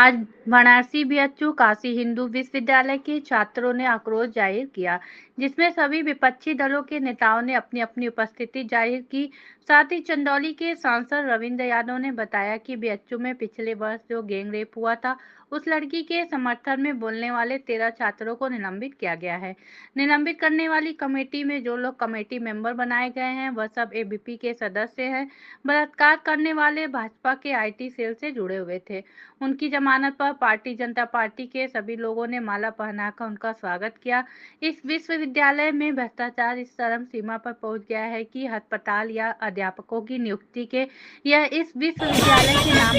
आज वाराणसी बीएचयू काशी हिंदू विश्वविद्यालय के छात्रों ने आक्रोश जाहिर किया, जिसमें सभी विपक्षी दलों के नेताओं ने अपनी अपनी उपस्थिति जाहिर की। साथ ही चंदौली के सांसद रविंद्र यादव ने बताया कि बीएचयू में पिछले वर्ष जो गैंग रेप हुआ था, उस लड़की के समर्थन में बोलने वाले 13 छात्रों को निलंबित किया गया है। निलंबित करने वाली कमेटी में जो लोग कमेटी मेंबर बनाए गए हैं, वह सब एबीपी के सदस्य हैं। बलात्कार करने वाले भाजपा के आईटी सेल से जुड़े हुए थे। उनकी जमानत पर भारतीय जनता पार्टी के सभी लोगों ने माला पहनाकर उनका स्वागत किया। इस विश्वविद्यालय में भ्रष्टाचार इस चरम सीमा पर पहुंच गया है कि अस्पताल या अध्यापकों की नियुक्ति के या इस विश्वविद्यालय के नाम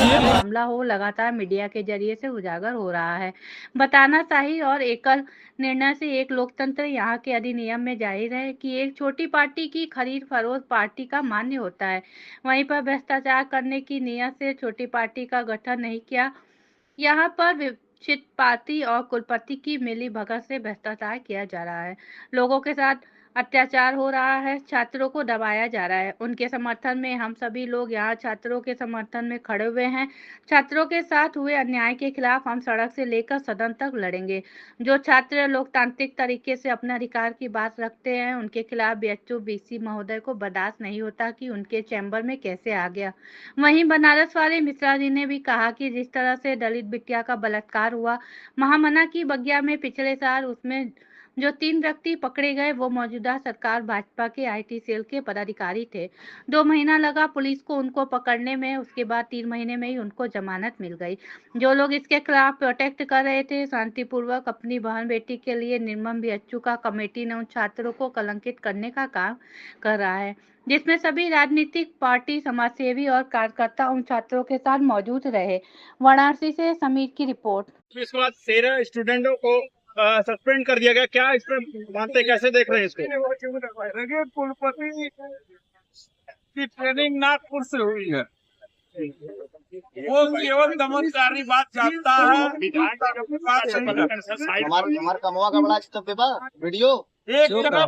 पर मामला हो लगातार मीडिया के जरिए से उजागर हो रहा है। बताना चाहिए और एकल निर्णय से एक लोकतंत्र यहाँ के अधिनियम में जाहिर है कि एक छोटी पार्टी की खरीद फरोख्त पार्टी का मान्य होता है। वहीं पर भ्रष्टाचार करने की नीयत से छोटी पार्टी का गठन नहीं किया। यहाँ पर विक्षित पार्टी और कुलपति की मिली भगत से भ्रष्टाचार किया जा रहा है। लोगों के साथ अत्याचार हो रहा है, छात्रों को दबाया जा रहा है। उनके समर्थन में हम सभी लोग यहाँ छात्रों के समर्थन में खड़े हुए हैं। छात्रों के साथ हुए अन्याय के खिलाफ हम सड़क से लेकर सदन तक लड़ेंगे। जो छात्र लोकतांत्रिक तरीके से अपने अधिकार की बात रखते हैं, उनके खिलाफ बीएचयू वीसी महोदय को बर्दाश्त नहीं होता कि उनके चैम्बर में कैसे आ गया। वहीं बनारस वाले मिश्रा जी ने भी कहा कि जिस तरह से दलित बिटिया का बलात्कार हुआ महामना की बगिया में पिछले साल, उसमें जो 3 व्यक्ति पकड़े गए वो मौजूदा सरकार भाजपा के आईटी सेल के पदाधिकारी थे। 2 महीना लगा पुलिस को उनको पकड़ने में, उसके बाद 3 महीने में ही उनको जमानत मिल गई। जो लोग इसके खिलाफ प्रोटेस्ट कर रहे थे, शांतिपूर्वक अपनी बहन बेटी के लिए निर्मम बीएचयू का कमेटी ने उन छात्रों को कलंकित करने का काम कर रहा है, जिसमें सभी राजनीतिक पार्टी, समाजसेवी और कार्यकर्ता उन छात्रों के साथ मौजूद रहे। वाराणसी से समीर की रिपोर्ट। इसके बाद 13 स्टूडेंटों को सस्पेंड कर दिया गया। क्या इस पर मानते, कैसे देख रहे हैं इसको? देखिए, कुलपति की ट्रेनिंग नागपुर से हुई है। वो केवल दमनकारी बात चाहता है। हमारे कमवा का बड़ा पेपर वीडियो एक तरफ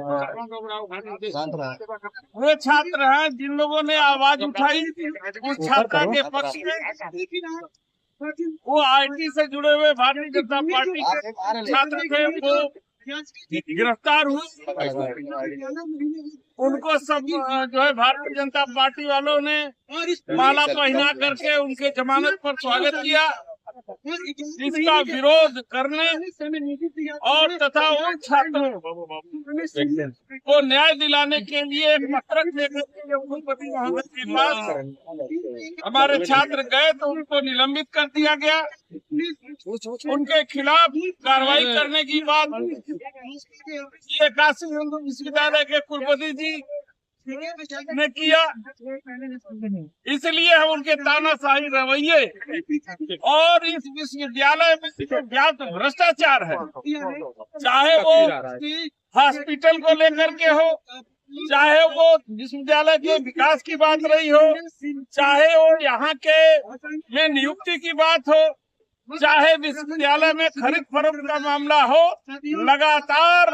वे छात्र हैं जिन लोगों ने आवाज उठाई उस छात्रा के पक्ष में। वो आईटी से जुड़े हुए भारतीय जनता पार्टी के छात्र थे, वो गिरफ्तार हुए। उनको सब जो है भारतीय जनता पार्टी वालों ने माला पहना करके उनके जमानत पर स्वागत किया। इसका विरोध करने और तथा उन छात्रों को न्याय दिलाने के लिए पत्रक लेकर कुलपति महोदय के पास हमारे छात्र गए तो उनको निलंबित कर दिया गया। उनके खिलाफ कार्रवाई करने की बात ये काशी हिंदू विश्वविद्यालय के कुलपति जी ने किया। इसलिए हम उनके तानाशाही रवैये और इस विश्वविद्यालय में जो व्याप्त भ्रष्टाचार है, चाहे वो हॉस्पिटल को लेकर के हो, चाहे वो विश्वविद्यालय के विकास की बात रही हो, चाहे वो यहाँ के में नियुक्ति की बात हो, चाहे विश्वविद्यालय में खरीद फरोख्त का मामला हो, लगातार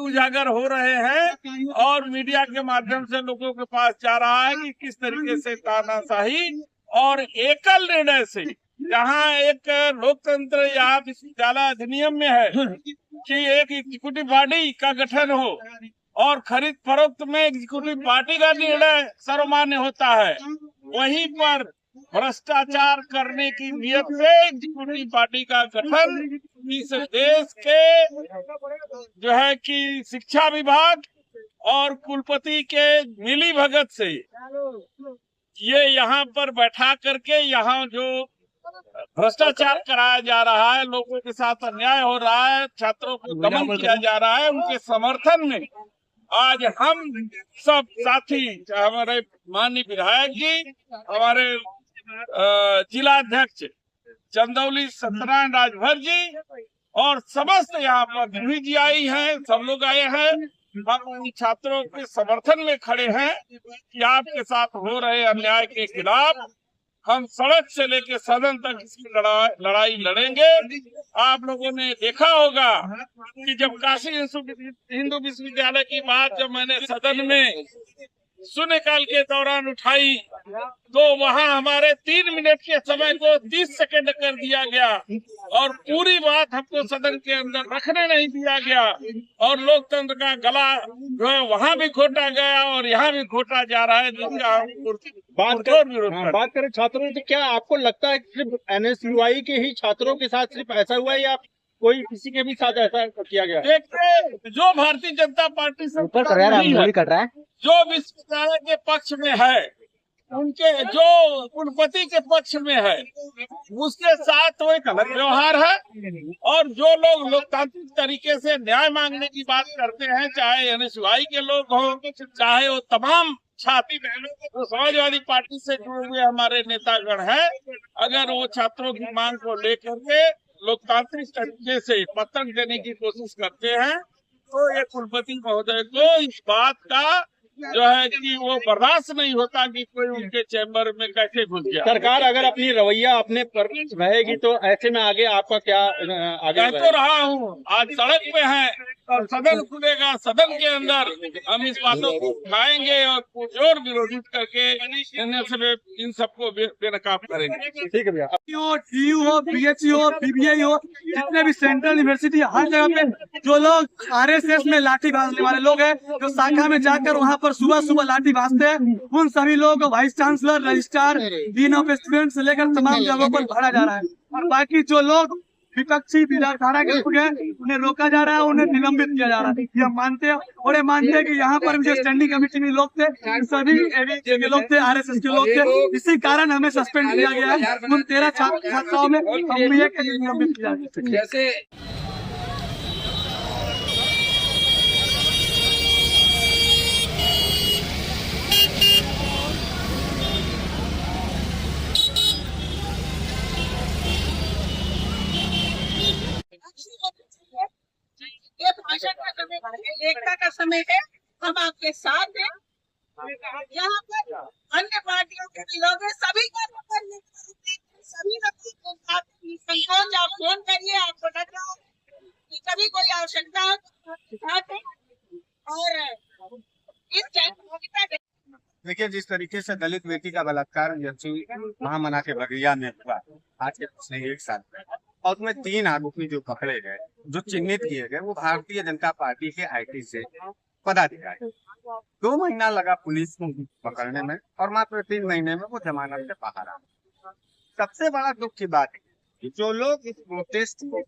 उजागर हो रहे हैं और मीडिया के माध्यम से लोगों के पास जा रहा है कि किस तरीके से तानाशाही और एकल निर्णय से, जहाँ एक लोकतंत्र या विश्वविद्यालय अधिनियम में है कि एक एग्जीक्यूटिव बॉडी का गठन हो और खरीद फरोख्त में एग्जीक्यूटिव पार्टी का निर्णय सर्वमान्य होता है, वहीं पर भ्रष्टाचार करने की नियत से एग्जीक्यूटिव पार्टी का गठन इस देश के जो है कि शिक्षा विभाग और कुलपति के मिली भगत से ये यहाँ पर बैठा करके यहाँ जो भ्रष्टाचार कराया जा रहा है, लोगों के साथ अन्याय हो रहा है, छात्रों को दमन किया जा रहा है, उनके समर्थन में आज हम सब साथी, हमारे माननीय विधायक जी, हमारे जिला अध्यक्ष चंदौली सत्यनारायण राजभर जी और समस्त यहाँ पर गृह जी आई हैं, सब लोग आए हैं। हम उन छात्रों के समर्थन में खड़े हैं कि आपके साथ हो रहे अन्याय के खिलाफ हम सड़क से लेकर सदन तक इसकी लड़ाई लड़ेंगे। आप लोगों ने देखा होगा कि जब काशी हिंदू विश्वविद्यालय की बात जब मैंने सदन में शून्यकाल के दौरान उठाई तो वहाँ हमारे 3 मिनट के समय को 30 सेकंड कर दिया गया और पूरी बात हमको सदन के अंदर रखने नहीं दिया गया और लोकतंत्र का गला जो है वहाँ भी घोटा गया और यहाँ भी घोटा जा रहा है, जिसका बात करें छात्रों से, क्या आपको लगता है कि सिर्फ NSUI के ही छात्रों के साथ सिर्फ ऐसा हुआ है या कोई किसी के भी साथ ऐसा किया गया? देखिए, जो भारतीय जनता पार्टी से जो विश्वविद्यालय के पक्ष में है, उनके जो कुलपति के पक्ष में है, उसके साथ वो एक अलग व्यवहार है। और जो लोग लोकतांत्रिक तरीके से न्याय मांगने की बात करते हैं, चाहे NSUI के लोग हों, चाहे वो तमाम छात्री बहनों को समाजवादी पार्टी से जुड़े हुए हमारे नेतागण हैं, अगर वो छात्रों की मांग को लेकर के लोकतांत्रिक तरीके से पत्र देने की कोशिश करते हैं, तो ये कुलपति महोदय को इस बात का जो है कि वो बर्दाश्त नहीं होता कि कोई उनके चैम्बर में कैसे घुस गया। सरकार अगर अपनी रवैया अपने पर रहेगी तो ऐसे में आगे आपका क्या आगे? कह तो रहा हूँ, आज सड़क पे है और सदन खुलेगा, सदन के अंदर हम इस बातों को उठाएंगे और पुरजोर विरोधित करके इन सबको बेनकाब करेंगे। ठीक है भैया। DU हो, BHU हो, PBI हो, जितने भी सेंट्रल यूनिवर्सिटी, हर जगह पे जो लोग RSS में लाठी भाजने वाले लोग हैं, जो शाखा में जाकर वहाँ पर सुबह सुबह लाठी भाजते हैं, उन सभी लोगों को vice chancellor, registrar, dean of students से लेकर तमाम जगहों पर भरा जा रहा है। और बाकी जो लोग विपक्षी विचारधारा के लोग हैं, उन्हें रोका जा रहा है, उन्हें निलंबित किया जा रहा है। ये हम मानते हैं और ये मानते हैं कि यहाँ पर जो स्टैंडिंग कमेटी में लोग थे, सभी ABJ के लोग थे, RSS के लोग थे, इसी कारण हमें सस्पेंड किया गया है। उन 13 छात्राओं में MBA के लिए निलंबित किया गया। ये भाषण का समय है, एकता का समय है, हम आपके साथ हैं। यहाँ पर अन्य पार्टियों के भी लोग हैं, सभी का सभी संकोच, आप फोन करिए, आपको लगा कि कभी कोई आवश्यकता हो और इस टाइम। देखिए, जिस तरीके से दलित बेटी का बलात्कार महामना के बगिया में हुआ आज के पिछले 1 साल में, और उसमें 3 आरोपी जो पकड़े गए, जो चिन्हित किए गए, वो भारतीय जनता पार्टी के IT से पदाधिकारी। 2 महीना लगा पुलिस को पकड़ने में और मात्र 3 महीने में वो जमानत से बाहर आ गए। सबसे बड़ा दुख की बात है, जो लोग इस प्रोटेस्ट को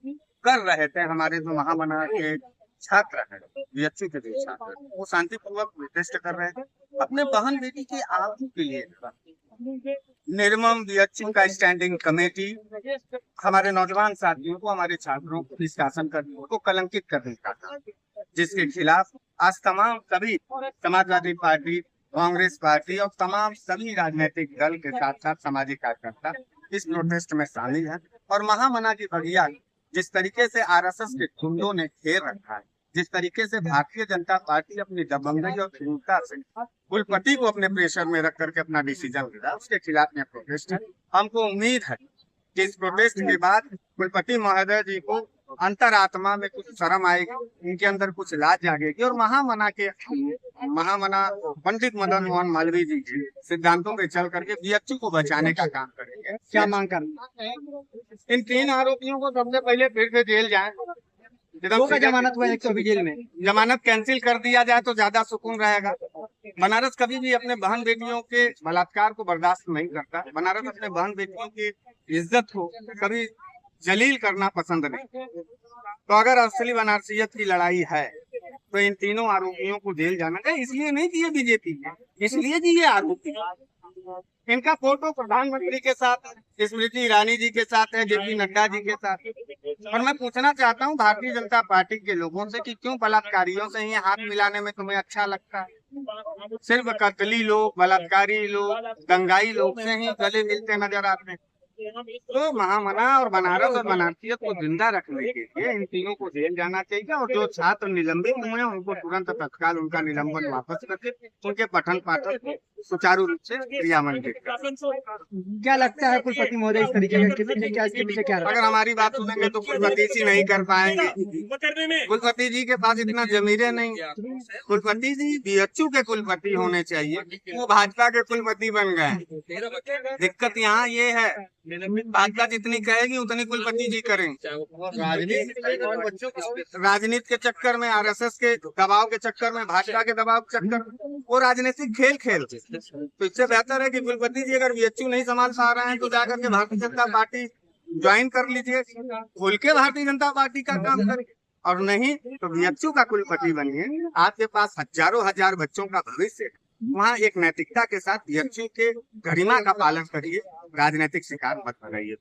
कर रहे थे, हमारे जो महामना के छात्र हैं, BHU के जो छात्र, वो शांतिपूर्वक प्रोटेस्ट कर रहे थे अपने बहन बेटी के आगू के लिए। निर्मम BHU का स्टैंडिंग कमेटी हमारे नौजवान साथियों को, हमारे छात्रों को, निष्कासन करने को कलंकित करने का था, जिसके खिलाफ आज तमाम सभी समाजवादी पार्टी, कांग्रेस पार्टी और तमाम सभी राजनीतिक दल के साथ साथ सामाजिक कार्यकर्ता इस प्रोटेस्ट में शामिल हैं। और महामना की बगिया जिस तरीके से RSS के गुंडों ने घेर रखा है, जिस तरीके से भारतीय जनता पार्टी अपनी दबंगई और क्रूरता से कुलपति को अपने प्रेशर में रख करके अपना डिसीजन ले रहा है, उसके खिलाफ में प्रोटेस्ट है। हमको उम्मीद है कि इस प्रोटेस्ट के बाद कुलपति महोदय जी को अंतरात्मा में कुछ शर्म आएगी, उनके अंदर कुछ लाज जागेगी और महामना पंडित मदन मोहन मालवीय जी के सिद्धांतों पे चल करके BHU को बचाने का काम करेंगे। क्या मांग करना? इन 3 आरोपियों को सबसे पहले फिर से जेल जाए। जमानत हुआ है, जेल में जमानत कैंसिल कर दिया जाए तो ज्यादा सुकून रहेगा। बनारस कभी भी अपने बहन बेटियों के बलात्कार को बर्दाश्त नहीं करता। बनारस अपने बहन बेटियों की इज्जत को कभी जलील करना पसंद नहीं। तो अगर असली बनारसियत की लड़ाई है तो इन 3 आरोपियों को जेल जाना चाहिए। इसलिए नहीं कि ये बीजेपी है, इसलिए कि ये आरोपी। इनका फोटो प्रधानमंत्री के साथ, स्मृति ईरानी जी के साथ है, JP नड्डा जी के साथ। और मैं पूछना चाहता हूँ भारतीय जनता पार्टी के लोगों से कि क्यों बलात्कारियों से ही हाथ मिलाने में तुम्हें अच्छा लगता है? सिर्फ कत्ली लोग, बलात्कारी लोग, दंगाई लोग से ही गले मिलते नजर आते हैं। तो महामना और बनारस और बनारसियत को जिंदा रखने के लिए इन तीनों को जेल जाना चाहिए और जो छात्र निलंबित हुए हैं उनको तुरंत तत्काल उनका निलंबन वापस करके उनके पठन पाठन को सुचारू रूप से क्रियान्वित करें। क्या लगता है कुलपति महोदय इस तरीके का क्या इसके पीछे क्या अगर हमारी बात सुनेंगे तो कुलपति जी नहीं कर पाएंगे। कुलपति जी के पास इतना जमीरे नहीं। कुलपति जी बीएचयू के कुलपति होने चाहिए, वो भाजपा के कुलपति बन गए। दिक्कत यहाँ ये है भाजपा जितनी कहेगी उतनी कुलपति जी करेंगे। राजनीति के चक्कर में, आरएसएस के दबाव के चक्कर में, भाजपा के दबाव के चक्कर में वो राजनीतिक खेल खेलते। तो इससे बेहतर है कि कुलपति जी अगर बीएचयू नहीं संभाल पा रहे हैं तो जाकर के भारतीय जनता पार्टी ज्वाइन कर लीजिए, खुल के भारतीय जनता पार्टी का काम करें, और नहीं तो बीएचयू का कुलपति बनिए। आपके पास हजारों हजार बच्चों का भविष्य, वहाँ एक नैतिकता के साथ बीएचयू के गरिमा का पालन करिए, राजनीतिक शिकार मत बनाइए।